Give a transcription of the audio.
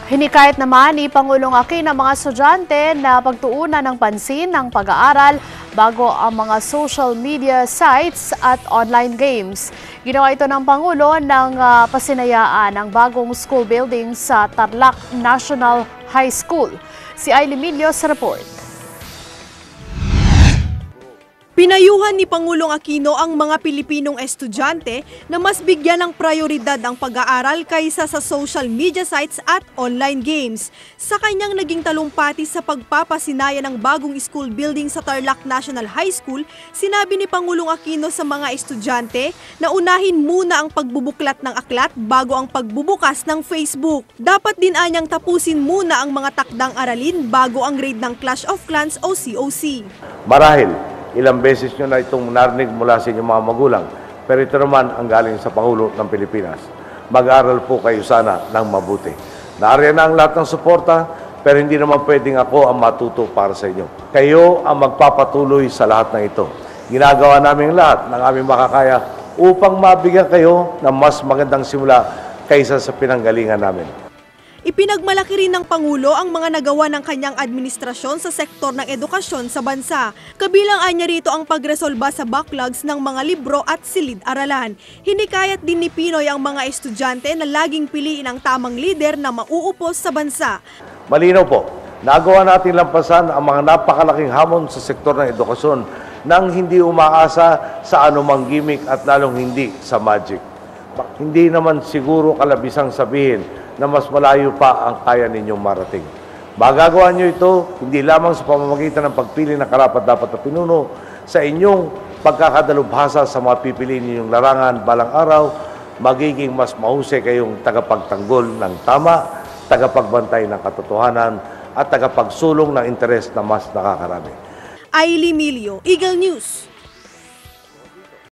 Hinikayat naman ni Pangulong Aquino ang mga estudyante na pagtuunan ng pansin ng pag-aaral bago ang mga social media sites at online games. Ginawa ito ng Pangulo ng pasinayaan ng bagong school building sa Tarlac National High School. Si Ailey Milio sa report. Pinayuhan ni Pangulong Aquino ang mga Pilipinong estudyante na mas bigyan ng prioridad ang pag-aaral kaysa sa social media sites at online games. Sa kanyang naging talumpati sa pagpapasinaya ng bagong school building sa Tarlac National High School, sinabi ni Pangulong Aquino sa mga estudyante na unahin muna ang pagbubuklat ng aklat bago ang pagbubukas ng Facebook. Dapat din anyang tapusin muna ang mga takdang aralin bago ang grade ng Clash of Clans o COC. Marahil, ilang beses nyo na itong narinig mula sa inyong mga magulang. Pero ito naman ang galing sa Pangulo ng Pilipinas. Mag-aral po kayo sana ng mabuti. Naariyan na ang lahat ng suporta, pero hindi naman pwedeng ako ang matuto para sa inyo. Kayo ang magpapatuloy sa lahat ng ito. Ginagawa namin lahat ng aming makakaya upang mabigyan kayo ng mas magandang simula kaysa sa pinanggalingan namin. Ipinagmalaki rin ng Pangulo ang mga nagawa ng kanyang administrasyon sa sektor ng edukasyon sa bansa. Kabilang anya rito ang pagresolba sa backlogs ng mga libro at silid-aralan. Hinikayat din ni Pinoy ang mga estudyante na laging piliin ang tamang lider na mauupos sa bansa. Malinaw po, nagawa natin lampasan ang mga napakalaking hamon sa sektor ng edukasyon nang hindi umaasa sa anumang gimmick at lalong hindi sa magic. Hindi naman siguro kalabisang sabihin na mas malayo pa ang kaya ninyong marating. Magagawa nyo ito hindi lamang sa pamamagitan ng pagpili ng karapat-dapat na pinuno sa inyong pagkakadalubhasa sa mga pipiliin ninyong larangan balang araw, magiging mas mahusay kayong tagapagtanggol ng tama, tagapagbantay ng katotohanan at tagapagsulong ng interes na mas nakakarami. Ailey Milio, Eagle News.